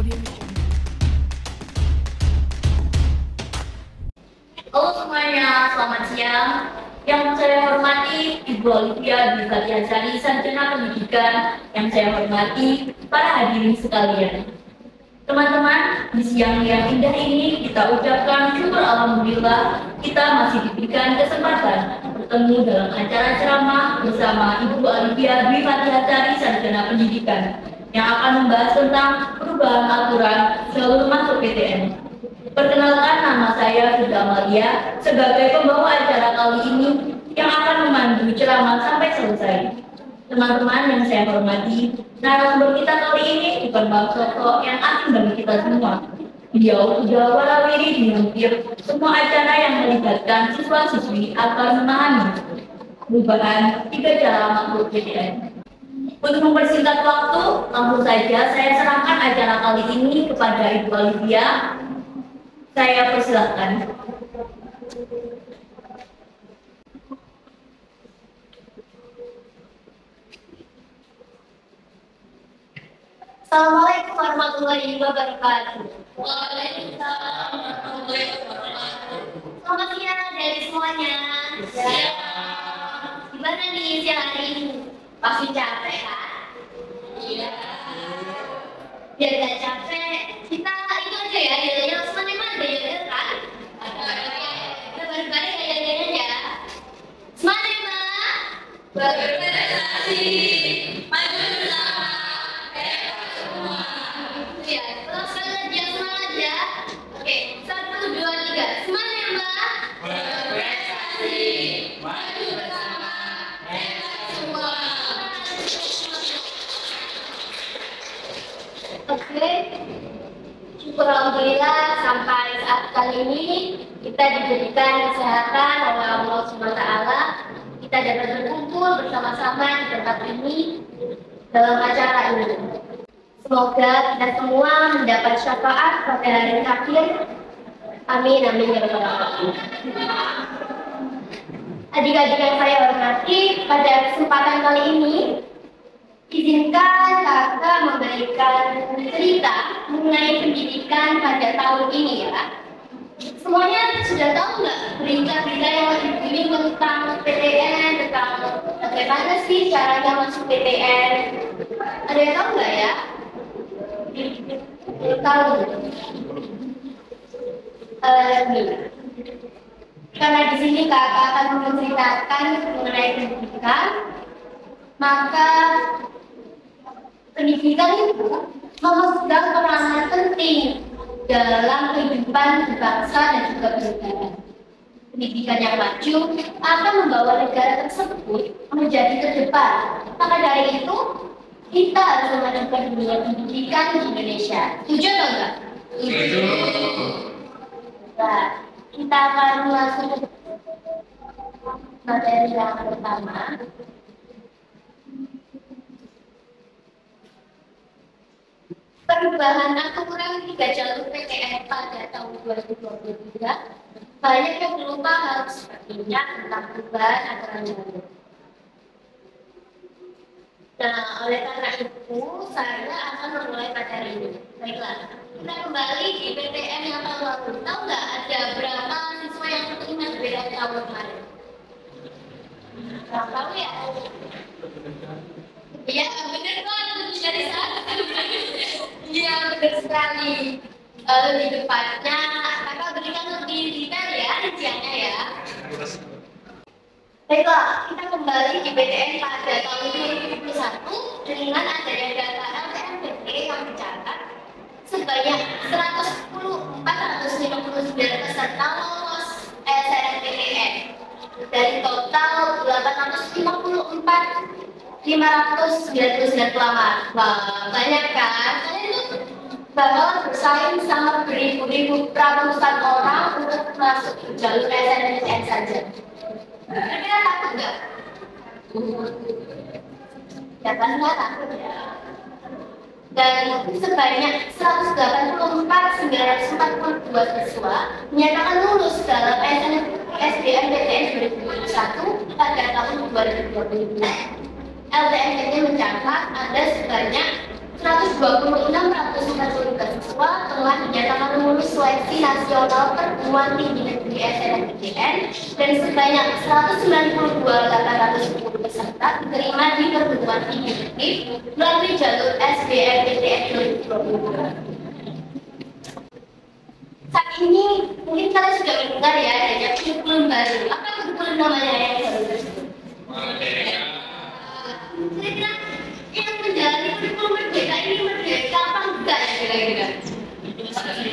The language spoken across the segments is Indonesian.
Halo semuanya, selamat siang. Yang saya hormati Ibu Olivia Dwi Fatihasari, Sarjana Pendidikan. Yang saya hormati para hadirin sekalian. Teman-teman, di siang yang indah ini kita ucapkan syukur alhamdulillah kita masih diberikan kesempatan bertemu dalam acara ceramah bersama Ibu Olivia Dwi Fatihasari, Sarjana Pendidikan, yang akan membahas tentang perubahan aturan jalur masuk PTN. Perkenalkan, nama saya Fida Amalia sebagai pembawa acara kali ini yang akan memandu ceramah sampai selesai. Teman-teman yang saya hormati, narasumber kita kali ini bukan sosok yang asing bagi kita semua. Beliau sudah warawiri di hampir semua acara yang melibatkan siswa-siswi agar memahami perubahan 3 cara masuk PTN. Untuk mempersingkat waktu, langsung saja saya serahkan acara kali ini kepada Ibu Olivia. Saya persilahkan. Assalamualaikum warahmatullahi wabarakatuh. Waalaikumsalam warahmatullahi wabarakatuh. Selamat siang dari semuanya. Ya. Gimana nih siang hari ini? Pasti capek kan? Iya. Biar gak capek, kita itu aja ya, yang semangat ada ya kan? Kita bareng-bareng ya ya. Semangat Mbak. Berprestasi, maju bersama, hebat semua. Ya, terus sekali lagi semangat ya. Oke, 1, 2, 3. Semangat Mbak. Berprestasi, maju bersama, hebat semua. Oke, syukur alhamdulillah sampai saat kali ini kita diberikan kesehatan oleh Allah SWT. Kita dapat berkumpul bersama-sama di tempat ini dalam acara ini. Semoga kita semua mendapat syafaat pada hari akhir. Amin, amin ya rabbal alamin. Adik-adik yang saya hormati, pada kesempatan kali ini izinkan kakak memberikan cerita mengenai pendidikan pada tahun ini ya. Semuanya sudah tahu nggak berita-berita yang ini tentang PTN, tentang bagaimana sih caranya masuk PTN? Ada yang tahu nggak ya? Belum tahu. Nih. Karena di sini kakak akan menceritakan mengenai pendidikan, maka pendidikan itu memegang peranan penting dalam kehidupan bangsa dan juga bernegara. Pendidikan yang maju akan membawa negara tersebut menjadi terdepan. Maka dari itu, kita harus memajukan dunia pendidikan di Indonesia. Setuju atau enggak? Setuju. Nah, kita akan langsung ke materi yang pertama. Perubahan aturan 3 jalur PTN pada tahun 2023 banyak yang belum paham sepertinya tentang perubahan aturan jalur. Nah, oleh karena itu saya akan memulai materi ini. Baiklah, kita kembali di PTN yang tahun lalu. Tahu nggak ada berapa siswa yang terima di PTN tahun kemarin? Nggak tahu ya? Iya, benar kok, dari sana. Iya, benar sekali. Lebih tepatnya, kakak berikan lebih detail ya, rinciannya ya. Baiklah, kita kembali di PTN pada tahun 2021 dengan adanya data LTMPT yang mencatat sebanyak 110.459 peserta lolos SNMPTN dari total 854.599 pelamar. Wah, banyak kan? Kalian itu bakal bersaing sama beribu-ribu ratusan orang untuk masuk ke jalur SNMPTN saja. Kira-kira takut nggak? Ya kan nggak takut ya. Dan sebanyak 184.942 siswa menyatakan lulus dalam SNMPTN 2021 pada tahun 2022. LTMPT mencatat ada sebanyak 126.143 siswa telah dinyatakan lulus seleksi nasional perguruan tinggi negeri SNMPTN dan sebanyak 192.810 peserta diterima di perguruan tinggi negeri melalui jalur SBMPTN 2022. Saat ini mungkin kalian sudah mendengar ya adanya kurikulum baru. Apa kurikulum namanya yang baru tersebut? Kira-kira yang menjalani kurikulum merdeka ini merdeka apa enggak ya kira-kira?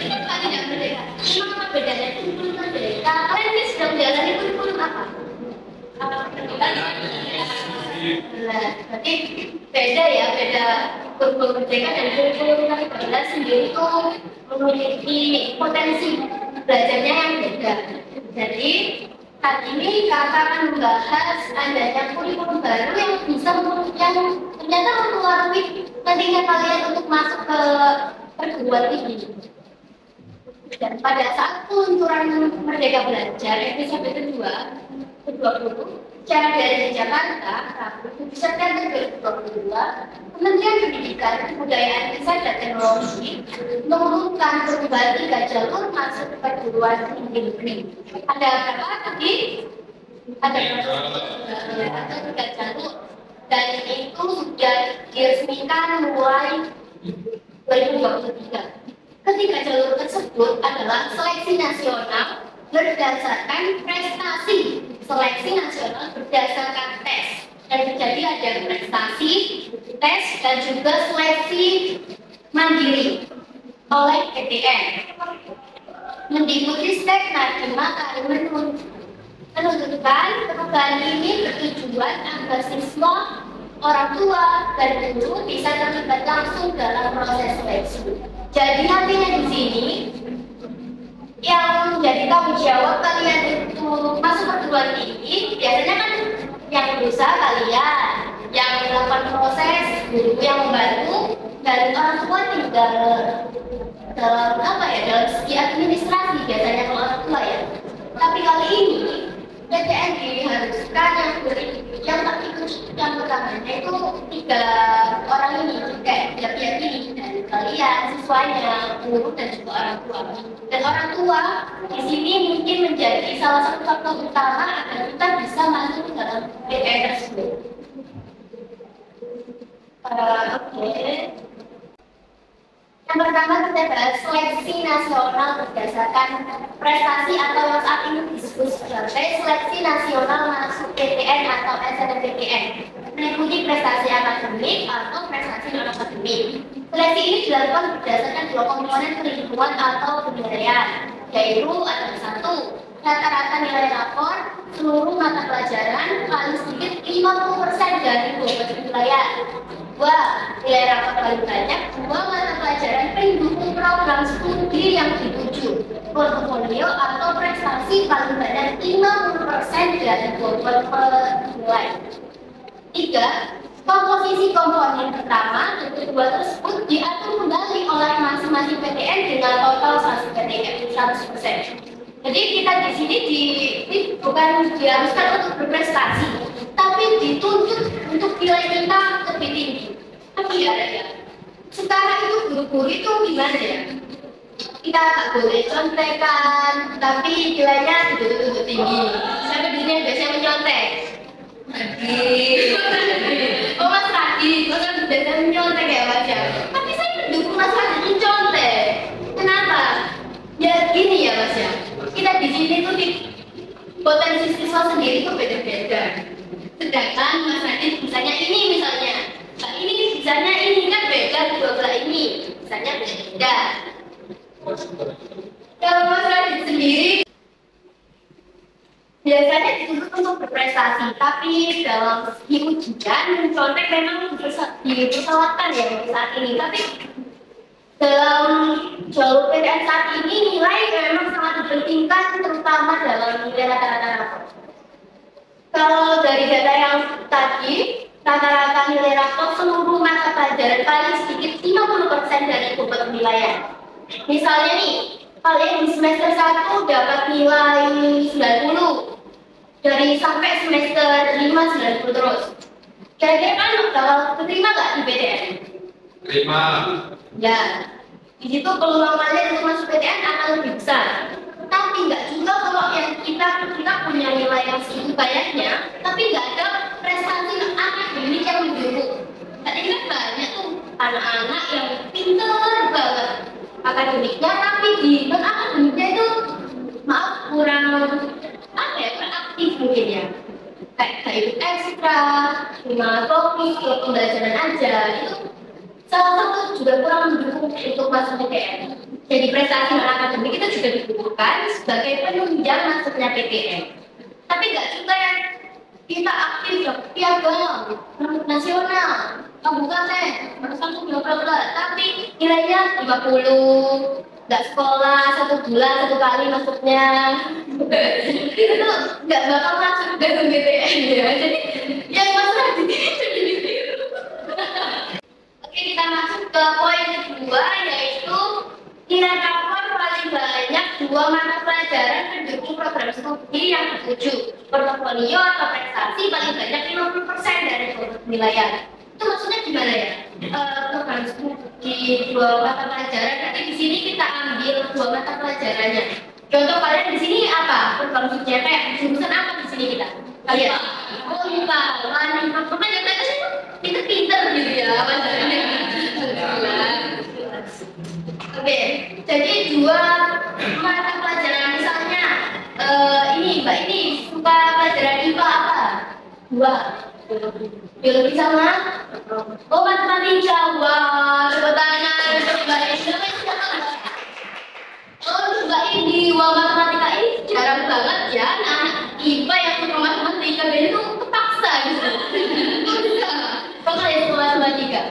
Apa tidak merdeka? Memang apa bedanya kurikulum merdeka? Kalian ini sedang menjalani kurikulum apa? Berarti beda ya, beda kurikulum merdeka dan kurikulum merdeka sendiri itu memiliki potensi belajarnya yang beda. Jadi saat ini kakak akan membahas adanya kurikulum baru yang bisa yang ternyata mempengaruhi nantinya kalian untuk masuk ke perguruan tinggi. Dan pada saat peluncuran Merdeka Belajar episode kedua ke-20 secara dari Jakarta, Rabu 7 September 2022, Kementerian Pendidikan, Kebudayaan, Riset dan Teknologi mengumumkan perubahan 3 jalur masuk perguruan tinggi negeri. Ada berapa tadi? Ada 3 jalur, dan itu sudah diresmikan mulai 2023. Ketiga jalur tersebut adalah seleksi nasional berdasarkan prestasi, seleksi nasional berdasarkan tes, dan jadi ada prestasi, tes, dan juga seleksi mandiri oleh PTN. Mendikbudristek Nadiem Makarim menunjukkan perubahan ini bertujuan agar siswa, orang tua, dan guru bisa terlibat langsung dalam proses seleksi. Jadi nantinya di sini yang menjadi tanggung jawab kalian untuk masuk perguruan tinggi biasanya kan yang berusaha kalian, yang melakukan proses, guru yang membantu, dan orang tua tinggal dalam apa ya, dalam segi administrasi biasanya kalau orang tua ya. Tapi kali ini PTN diharuskan yang tak ikut yang pertamanya itu 3 orang ini, kayak 3 pihak ini, dari kalian, siswanya, guru, dan juga orang tua. Dan orang tua di sini mungkin menjadi salah satu faktor utama agar kita bisa masuk ke dalam PTN tersebut. Oke. Yang pertama kita bahas seleksi nasional berdasarkan prestasi atau yang saat ini disebut sebagai seleksi nasional masuk PTN atau SNMPTN, meliputi prestasi akademik atau prestasi non akademik. Seleksi ini dilakukan berdasarkan 2 komponen penilaian atau penilaian, yaitu ada 1, rata-rata nilai rapor seluruh mata pelajaran paling sedikit 50% dari bobot penilaian. 2. Nilai rapor paling banyak 2 mata pelajaran pendukung program studi yang dituju, portofolio atau prestasi paling banyak 50% dari bobot penilaian. 3. Komposisi komponen pertama dan kedua tersebut diatur kembali oleh masing-masing PTN dengan total sanksi PTN 100%. Jadi kita di sini bukan diharuskan untuk berprestasi, tapi dituntut untuk nilai kita lebih tinggi. Tapi ya, sekarang itu guru-guru itu gimana ya? Kita tak boleh contekan, tapi nilainya dituntut tinggi. Sampai di sini biasanya menyontek. Oh Mas Radi, Mas Radi biasanya menyontek ya Mas ya. Tapi saya mendukung Mas Radi mencontek. Kenapa? Ya gini ya Mas ya. Kita di sini tuh di potensi siswa sendiri tuh beda-beda. Sedangkan Mas Radit misalnya ini misalnya, nah ini misalnya ini kan beda dua belah ini, misalnya beda. Kalau Mas Radit sendiri biasanya dituntut untuk berprestasi, tapi dalam segi ujian mencontek memang dipersoalkan ya saat ini. Tapi dalam jalur PTN saat ini nilai memang sangat dipentingkan, terutama dalam nilai rata-rata rapor. Kalau dari data yang tadi, rata-rata nilai rapor seluruh mata pelajaran paling sedikit 50% dari bobot penilaian. Misalnya nih, kalian di semester 1 dapat nilai 90, dari sampai semester 5 90 terus. Kira-kira kan bakal keterima nggak di PTN? Terima. Ya, di situ peluang kalian untuk masuk PTN akan lebih besar. Tapi nggak juga kalau yang kita punya nilai yang segitu banyaknya, tapi nggak ada prestasi akademik yang mendukung. Tadi kan banyak tuh anak-anak yang pinter banget akademiknya, tapi di non akademiknya itu maaf kurang apa ya, kurang aktif mungkin ya. Kayak ikut ekstra, cuma fokus ke pembelajaran aja itu salah satu juga kurang mendukung untuk masuk PTN. Jadi prestasi non akademik itu juga dibutuhkan sebagai penunjang masuknya PTN. Tapi nggak juga yang kita aktif dapat piagam, nasional, kabupaten, satu bla bla bla. Tapi nilainya 50, nggak sekolah 1 bulan 1 kali masuknya. Itu nggak bakal masuk dalam PTN ya. Jadi yang masuk di sini ditiru. Oke, kita masuk ke poin kedua, yaitu nilai rapor paling banyak 2 mata pelajaran pendukung program studi yang dituju. Portofolio atau prestasi paling banyak 50% dari penilaian. Itu maksudnya gimana ya? Program studi 2 mata pelajaran. Nanti di sini kita ambil 2 mata pelajarannya. Contoh kalian di sini apa? Program studi kayak jurusan apa di sini kita? Kalian? Oh, lupa. Makanya tadi kita pinter gitu ya pelajarannya. Oke, jadi 2 mata pelajaran misalnya ini Mbak ini suka pelajaran IPA apa? 2. Biologi sama? Oh, matematika. Wah, tepuk tangan untuk Mbak ini. Oh, Mbak ini, wah matematika ini jarang banget ya anak IPA yang suka matematika dan itu kepaksa gitu. Pokoknya suka matematika.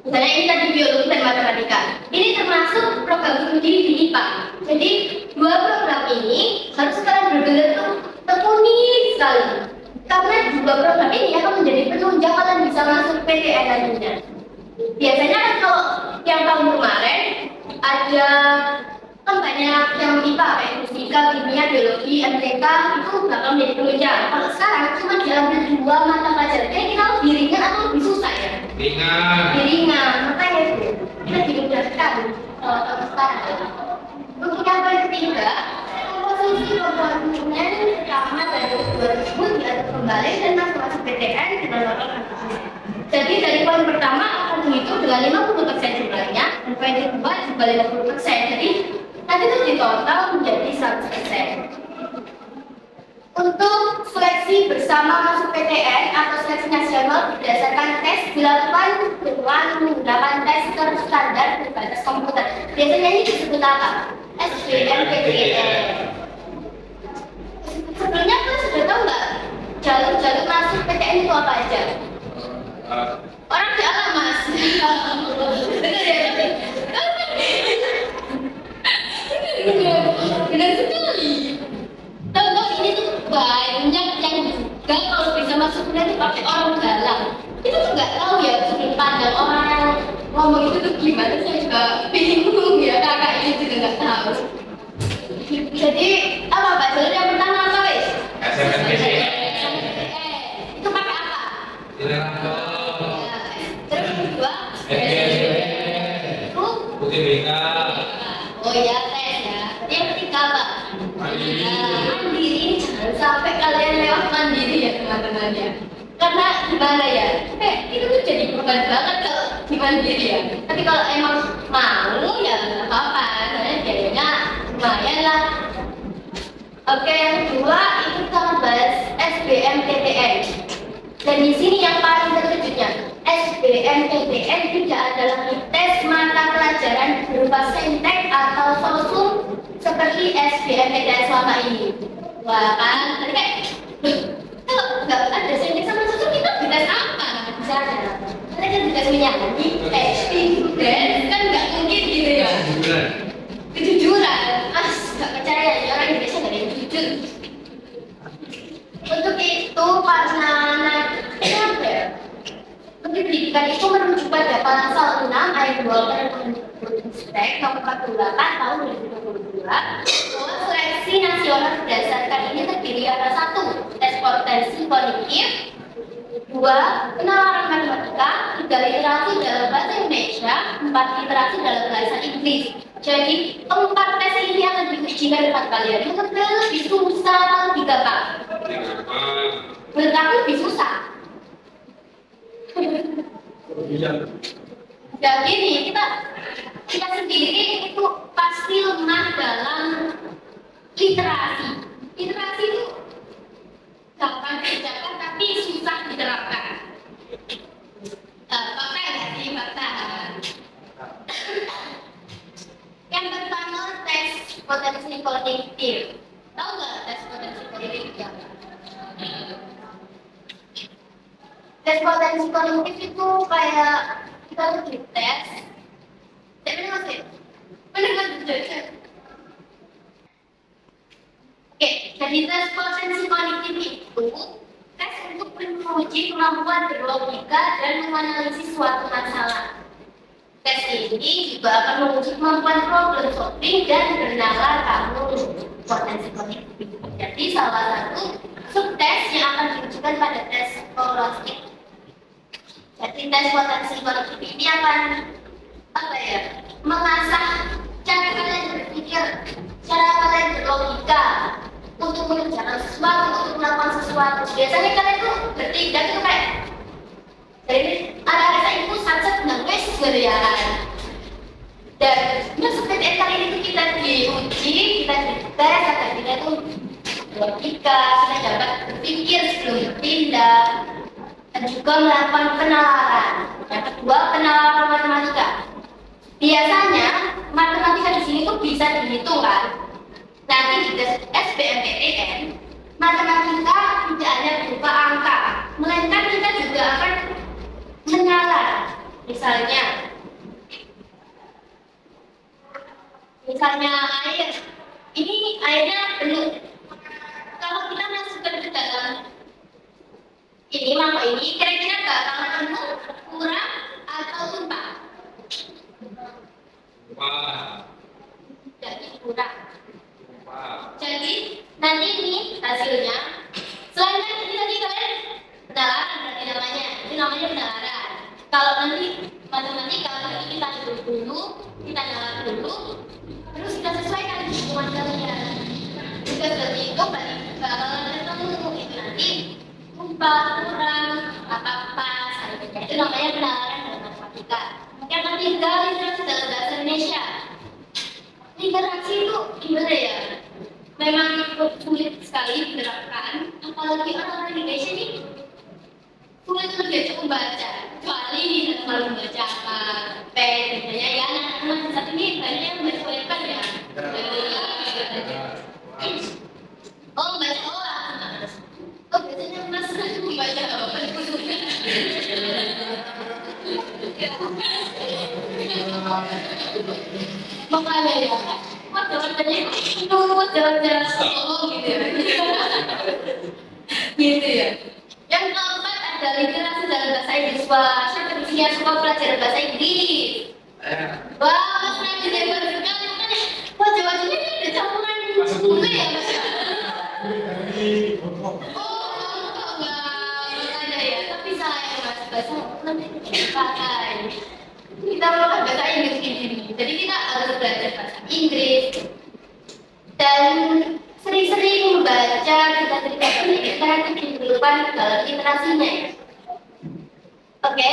Misalnya ini tadi biologi dan matematika. Ini termasuk program studi di IPA. Jadi 2 program ini harus kalian benar-benar tuh tekuni sekali. Karena 2 program ini akan menjadi penunjang kalian bisa masuk PTN nantinya. Biasanya kan kalau yang tahun kemarin ada kan banyak yang IPA kayak fisika, kimia, biologi, MTK itu bakal menjadi penunjang. Kalau sekarang cuma diambil 2 mata pelajaran, kayaknya kita lebih ringan atau lebih susah ya? Ringan, makanya kita dimudahkan kalau sekarang. Untuk yang paling ketiga, komposisi komponen pertama dari kedua tersebut diatur kembali dan masuk PTN dengan total angka. Jadi dari poin pertama akan menghitung dengan 50% jumlahnya, dan poin kedua juga 50%. Jadi nanti itu di total menjadi 100%. Untuk seleksi bersama masuk PTN atau seleksi nasional berdasarkan tes dilakukan dengan menggunakan tes standar berbasis komputer. Biasanya ini disebut apa? SBMPTN. Sebelumnya kalian sudah tahu nggak jalur-jalur masuk PTN itu apa aja? Orang di alam mas. Benar ya? Benar sekali. Tahu ini tuh banyak yang juga kalau bisa masuk kuliah itu pakai orang dalam. Kita tuh nggak tahu ya sudut pandang orang yang ngomong itu tuh gimana. Saya juga bingung ya, kakak ini juga nggak tahu. Jadi apa Pak? Jalur yang pertama apa wes? SBMPTN. Itu pakai apa? Terus yang kedua? Itu? UTBK. Oh iya tes ya. Yang ketiga apa? Mandiri ini jangan sampai kalian lewat mandiri ya teman-teman ya. Karena gimana ya? Itu tuh jadi beban banget kalau di mandiri ya. Tapi kalau emang mau ya nggak apa-apa. Soalnya biayanya lumayan lah. Oke, yang kedua itu kita bahas SBMPTN. Dan di sini yang paling terkejutnya, SBMPTN tidak ada lagi tes mata pelajaran berupa saintek atau sosum seperti SBMPTN selama ini. Wah kan, tadi kayak kalau nggak ada saintek sama sosum kita dites apa? Misalnya, kita kan dites menyanyi, acting, dance, kan nggak mungkin gitu ya. Kejujuran, nggak percaya ya orang Indonesia nggak ada yang jujur. Untuk itu karena pendidikan itu merujuk pada pasal 6 ayat 2 Undang-Undang Nomor 48 tahun 2022 bahwa seleksi nasional berdasarkan ini terdiri atas 1. Tes potensi kognitif, 2. Dua, penalaran matematika. Tiga, literasi dalam bahasa Indonesia. Empat, literasi dalam bahasa Inggris. Jadi, empat tes ini akan diujikan depan kalian. Yang kedua lebih susah atau lebih gampang? Menurut aku lebih susah. Jadi nih, kita sendiri itu pasti lemah dalam literasi. Literasi itu gampang diucapkan tapi susah diterapkan. Fakta ya sih, fakta. Yang pertama, tes potensi kognitif. Tahu nggak tes potensi kognitif apa? Tes potensi kognitif itu kayak kita tuh tes. Tapi masih benar nggak? Oke, jadi tes potensi kognitif itu tes untuk menguji kemampuan berlogika dan menganalisis suatu masalah. Tes ini juga akan menguji kemampuan problem solving dan bernalar kamu potensi kognitif. Jadi salah satu subtes yang akan diujikan pada tes kognitif. Jadi tes potensi kognitif ini akan mengasah cara kalian berpikir, cara kalian berlogika untuk mengerjakan sesuatu, untuk melakukan sesuatu. Biasanya kalian tuh bertindak itu kayak jadi ada rasa itu sunset wes gitu ya kan. Dan seperti kali ini kita diuji, kita dites agar kita tuh logika, kita dapat berpikir sebelum bertindak dan juga melakukan penalaran. Yang kedua, penalaran matematika. Biasanya matematika di sini tuh bisa dihitung kan. Nanti di tes SBMPTN, matematika tidak hanya berupa angka, melainkan kita juga akan menalar. Misalnya air, ini airnya penuh. Kalau kita masukkan ke dalam ini mangkok ini, kira-kira bakal penuh, kurang, atau tumpah? Jadi kurang. Jadi nanti ini hasilnya. Selain ini tadi kalian penalaran berarti namanya. Ini namanya penalaran. Kalau nanti matematika ini kita hitung dulu, kita nalar dulu, terus kita sesuaikan hitungan kalian. Jika sudah dihitung berarti bakalan ketemu itu nanti tumpah, kurang, apa itu namanya penalaran dalam matematika. Yang ketiga, literasi dalam bahasa Indonesia. Literasi itu gimana ya? Memang sulit sekali diterapkan, apalagi orang Indonesia ini sulit untuk diajak membaca. Kecuali tidak malu membaca apa, bedanya ya anak-anak saat ini banyak yang membaca webkan ya. Oh membaca biasanya mas membaca apa? Makanya ya, jawabannya jawaban ngomong gitu ya. Gitu ya. Yang keempat ada literasi dalam bahasa Inggris. Wah, siapa di sini yang suka belajar bahasa Inggris? Wah, mas Nabi hebat sekali. Wah, jawabannya ini ada campuran bunga ya mas? Oh, enggak ada ya. Tapi saya mas bahasa nanti pakai. Kita melakukan bahasa Inggris ini, jadi kita harus belajar bahasa Inggris dan sering-sering membaca cerita-cerita pendidikan kehidupan dalam literasinya. Oke,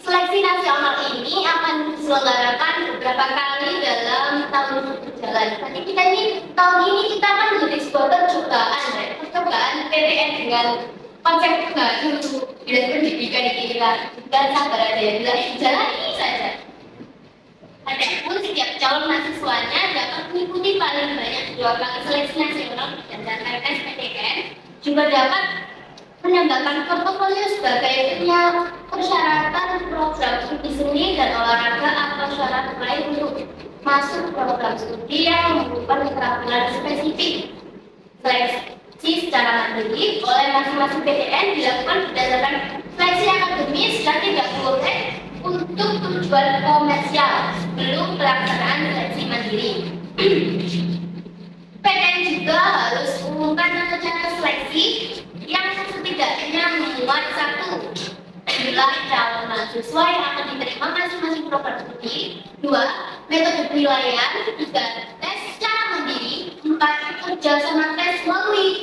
seleksi nasional ini akan diselenggarakan beberapa kali dalam tahun berjalan. Nanti kita ini tahun ini kita akan menjadi sebuah percobaan PTN dengan konsep baru bidang pendidikan ini dan sabar ada yang bilang jalani saja. Adapun setiap calon mahasiswanya dapat mengikuti paling banyak 2 kali seleksi nasional berdasarkan SPTN, juga dapat menambahkan portofolio sebagai persyaratan program studi seni dan olahraga atau syarat lain untuk masuk program studi yang membutuhkan keterampilan spesifik. Seleksi secara mandiri oleh masing-masing PTN dilakukan berdasarkan seleksi akademis dan tidak boleh untuk tujuan komersial sebelum pelaksanaan seleksi mandiri. PTN juga harus mengumumkan cara seleksi yang setidaknya memuat 1. mahasiswa yang akan diterima masing-masing program studi. 2. Metode penilaian. 3. Tes secara mandiri. 4. Kerja sama tes melalui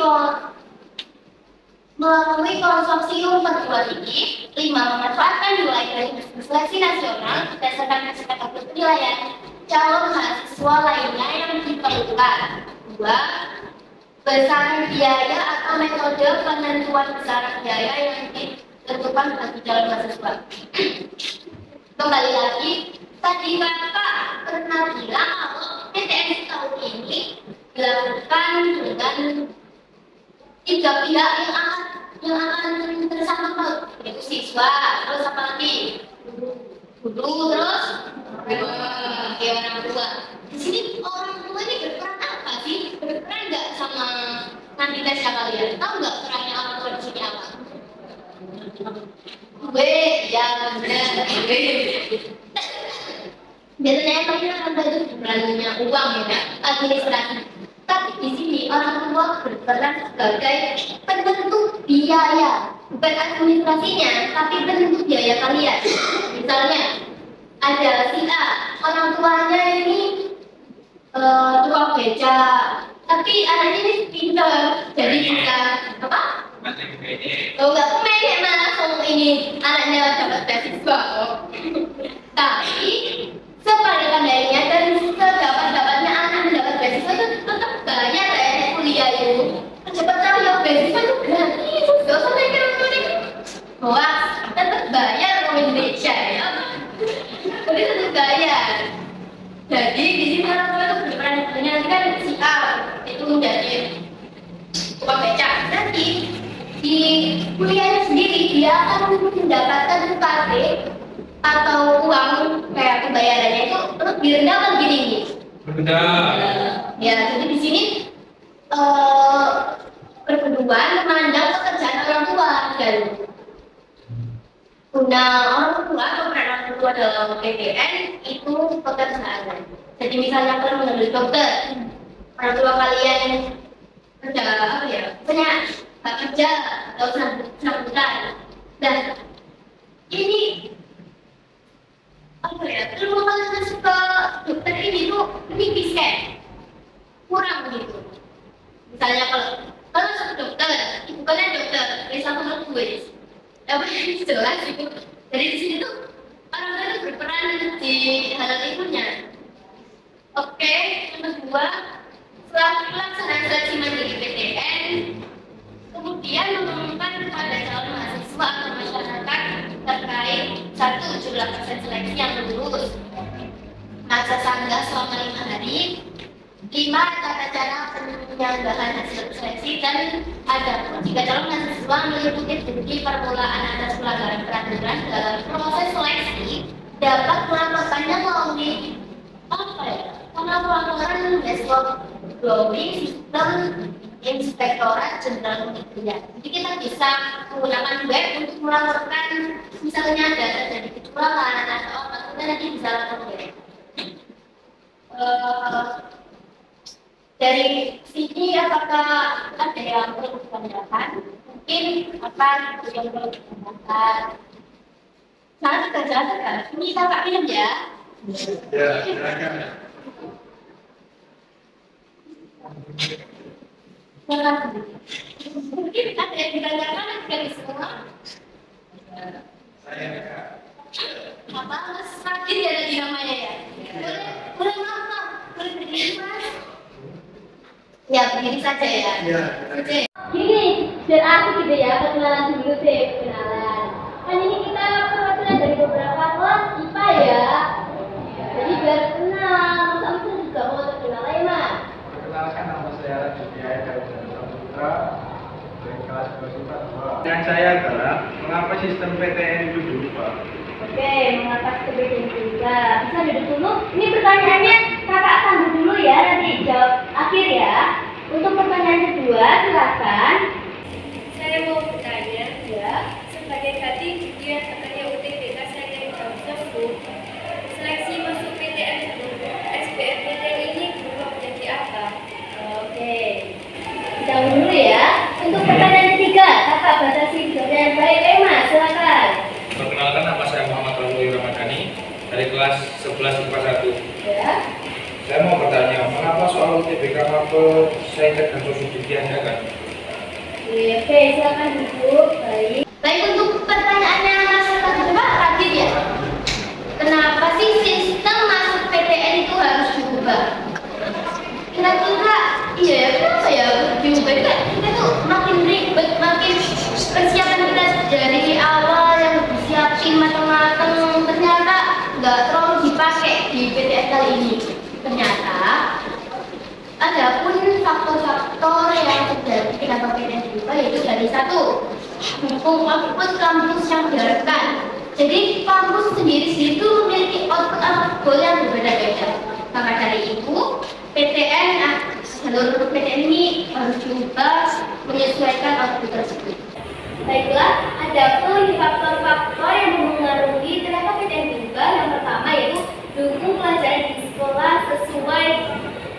konsorsium perguruan tinggi. 5. Memanfaatkan nilai dari seleksi nasional berdasarkan kesepakatan penilaian calon mahasiswa lainnya yang diperlukan. 2. Besaran biaya atau metode penentuan besaran biaya yang ditentukan bagi calon mahasiswa. Kembali lagi, tadi Bapak pernah bilang kalau PTN tahun ini dilakukan dengan 3 pihak yang akan bersama, yaitu siswa, terus apa lagi? Guru, terus orang tua. Di sini orang tua ini berperan apa sih? Berperan nggak sama nanti tesnya kalian? Tahu nggak perannya orang tua di sini apa? Ya benar. Biasanya kalian akan bantu perannya uang ya, administrasi. Tapi di sini orang tua berperan sebagai penentu biaya, bukan administrasinya, tapi penentu biaya kalian. Misalnya ada si A, orang tuanya ini tukang beca, tapi anaknya ini pintar, jadi bisa apa? Oh nggak kemenek langsung ini anaknya dapat beasiswa. Tapi sepadan darinya dan sedapat-dapatnya anak mendapat beasiswa itu tetap bayar kayaknya kuliah itu. Cepat tahu ya beasiswa itu gratis, nggak usah mikir ini. Wah, tetap bayar orang Indonesia ya. Jadi tetap bayar. Jadi di sini orang tua itu berperan sebenarnya nanti kan si A itu menjadi tukang beca. Nanti di kuliahnya sendiri dia akan mendapatkan UKT atau uang kayak pembayarannya itu lebih rendah atau lebih tinggi? Rendah. Ya, jadi di sini perguruan memandang pekerjaan orang tua dan guna orang tua atau peran orang tua dalam PTN itu pekerjaan. Jadi misalnya kalian mengambil dokter, orang tua kalian kerja apa ya? Misalnya nggak kerja atau sambutan. Dan ini apa ya? Kalau kalian masuk ke dokter ini tuh tipis kan? Kurang begitu. Misalnya kalau masuk ke dokter, ibu kalian dokter, satu gue. Apa yang jelas itu dari sini tuh orang tua itu berperan di hal itunya. Oke, yang kedua, setelah pelaksanaan seleksi mandiri PTN, kemudian mengumumkan kepada calon mahasiswa atau masyarakat terkait 1. Jumlah persen seleksi yang lulus, masa sanggah selama 5 hari, 5. Tata cara penyelenggaraan hasil seleksi, dan ada pun jika calon mahasiswa meliputi bukti permulaan atas pelanggaran peraturan dalam proses seleksi dapat melaporkannya melalui apa ya? Pelaporan whistleblowing sistem Inspektorat Jenderal Kementerian. Jadi kita bisa menggunakan web untuk melaporkan misalnya ada terjadi kecurangan atau apa, kita nanti bisa laporkan. Dari sini apakah ada yang perlu ditanyakan? Mungkin apa yang perlu ditanyakan? Sangat kita jelaskan. Ini kakak minum ya. Ya, silakan. Mungkin ada yang ditanyakan dari semua. Saya Kak. Apa Mas Fakir ya tadi namanya ya? Boleh maaf, boleh berdiri Mas? Ya berdiri saja ya. Ya. Gini, biar asik gitu ya, perkenalan dulu sih, perkenalan. Kan ini kita perwakilan dari beberapa kelas IPA ya. Jadi biar kenal, Mas Amsun juga mau terkenal ya Mas? Perkenalkan nama saya Julia dari Saputra dari kelas 2. Yang saya adalah mengapa sistem PTN itu berubah? Oke, mengapa seperti juga? Bisa duduk dulu. Ini pertanyaannya kakak tangguh dulu ya, nanti jawab akhir ya. Untuk pertanyaan kedua, silakan. Saya mau bertanya, ya, sebagai tadi dia katanya UTBK saya tidak bisa seleksi masuk PTN SBMPTN ini berubah menjadi apa? Oke, jawab dulu ya. Untuk pertanyaan ketiga, kakak batasi jawabnya yang baik. Mas, silakan. Perkenalkan nama saya Muhammad kelas 11 IPA 1. Ya. Saya mau bertanya, mengapa soal UTBK mapel saintek dan sosiologi diadakan? Oke, silakan Ibu. Baik. Baik, untuk pertanyaannya Mas Radit ya. Kenapa sih sistem masuk PTN itu harus diubah? Kira-kira iya ya, kenapa ya harus diubah? Kita tuh makin ribet, makin persiapan kita dari awal yang disiapin matang-matang ternyata nggak terlalu dipakai di PTN kali ini. Ternyata ada pun faktor-faktor yang terjadi kenapa PTN diubah, yaitu dari satu, dukung output kampus yang diharapkan. Jadi kampus sendiri itu memiliki output yang berbeda-beda. Maka dari itu jalur PTN ini harus diubah menyesuaikan output tersebut. Baiklah, ada pun faktor-faktor yang mempengaruhi kenapa PTN diubah. Yang pertama yaitu dukung pelajaran di sekolah sesuai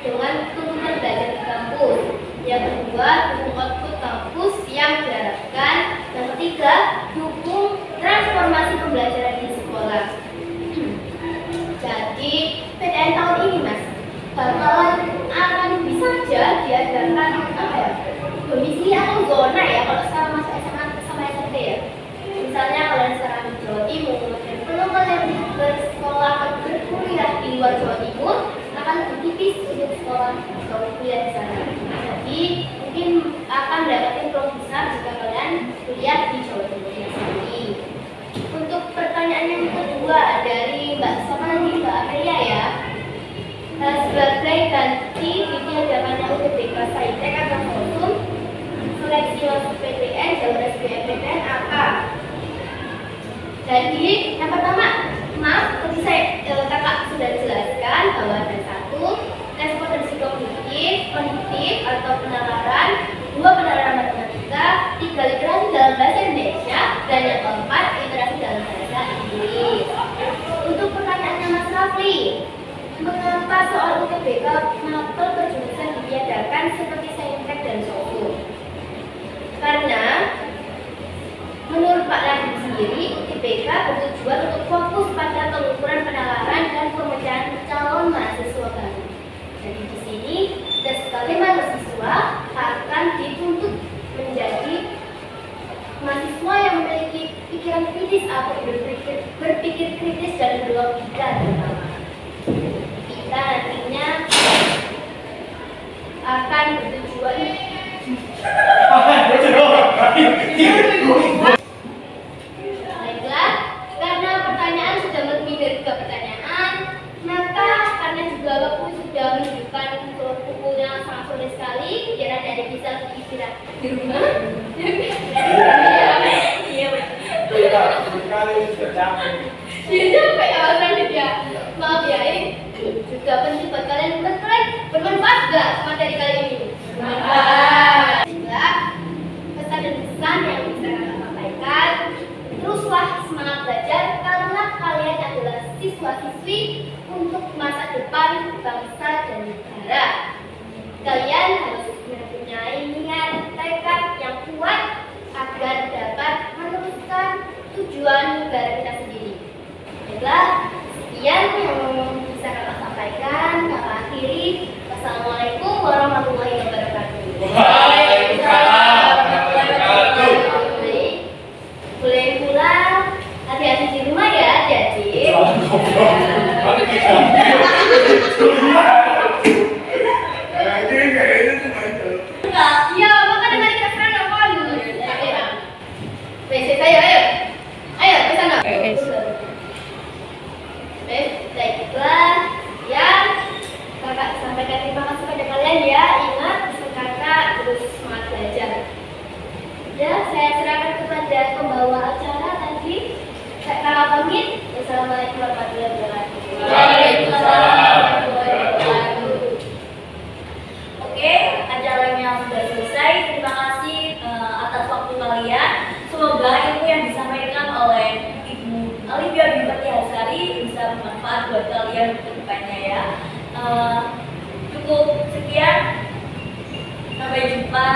dengan tuntutan belajar di kampus. Yang kedua, dukung output kampus yang diharapkan. Yang ketiga, dukung transformasi pembelajaran di sekolah. Jadi, PTN tahun ini, Mas, bakalan akan bisa saja diadakan domisili atau zona ya, kalau sekarang masuk SMA sama SMP ya. Misalnya kalian sekarang di Jawa Timur, dan kalau kalian bersekolah atau berkuliah di luar Jawa Timur, akan lebih tipis untuk sekolah atau kuliah di sana. Jadi mungkin akan mendapatkan peluang besar jika kalian kuliah di Jawa Timur sendiri. Untuk pertanyaan yang kedua dari Mbak Amelia ya, sebagai ganti di hadapannya UTBK Saintek atau Konsum, seleksi masuk PTN jalur SBMPTN apa? Jadi yang pertama, maaf, tadi kakak sudah jelaskan bahwa ada satu tes potensi kognitif atau penalaran, dua penalaran matematika, tiga literasi dalam bahasa Indonesia, dan yang keempat literasi dalam bahasa Inggris. Untuk pertanyaannya Mas Rafli, mengapa soal UTBK mapel berjurusan ditiadakan seperti Saintek dan Sosu? Karena menurut Pak Radit sendiri, UTBK bertujuan untuk fokus pada pengukuran penalaran dan pemecahan calon mahasiswa baru. Jadi di sini, sekali mahasiswa akan dituntut menjadi mahasiswa yang memiliki pikiran kritis atau berpikir kritis dan berlogika terutama. Kita nantinya akan bertujuan baiklah, karena pertanyaan sudah lebih dari 3 pertanyaan, maka karena juga waktu sudah menunjukkan pukulnya sangat sore sekali, biar Anda bisa istirahat di rumah. Iya, capek ya Mas Radit ya. Maaf ya, ini juga penting buat kalian bermanfaat gak materi kali ini? Bermanfaat. Pesan dan pesan yang bisa kalian sampaikan, teruslah semangat belajar karena kalian adalah siswa-siswi untuk masa depan bangsa dan negara. Kalian harus mempunyai niat tekad yang kuat agar dapat meneruskan tujuan negara kita sendiri. Baiklah, sekian yang bisa kakak sampaikan. Kakak akhiri. Wassalamualaikum warahmatullahi wabarakatuh. Waalaikumsalam warahmatullahi wabarakatuh. Boleh pulang. Hati-hati di rumah ya, adik-adik. Iya, makanya mari kita sekarang ngomong dulu. WC saya, ayo. Ayo, ke sana. Baiklah, ya. Kakak sampaikan terima kasih pada kalian ya. Ingat, pesan kakak terus semangat belajar. Ya, saya serahkan kepada pembawa acara tadi. Kakak pamit. Wassalamualaikum warahmatullahi wabarakatuh. Waalaikumsalam warahmatullahi wabarakatuh. Oke, acaranya sudah selesai. Terima kasih atas waktu kalian. Semoga ilmu yang disampaikan oleh Ibu Alivia Bimberti Hasari bisa bermanfaat buat kalian ke depannya ya. Cukup sekian. Sampai jumpa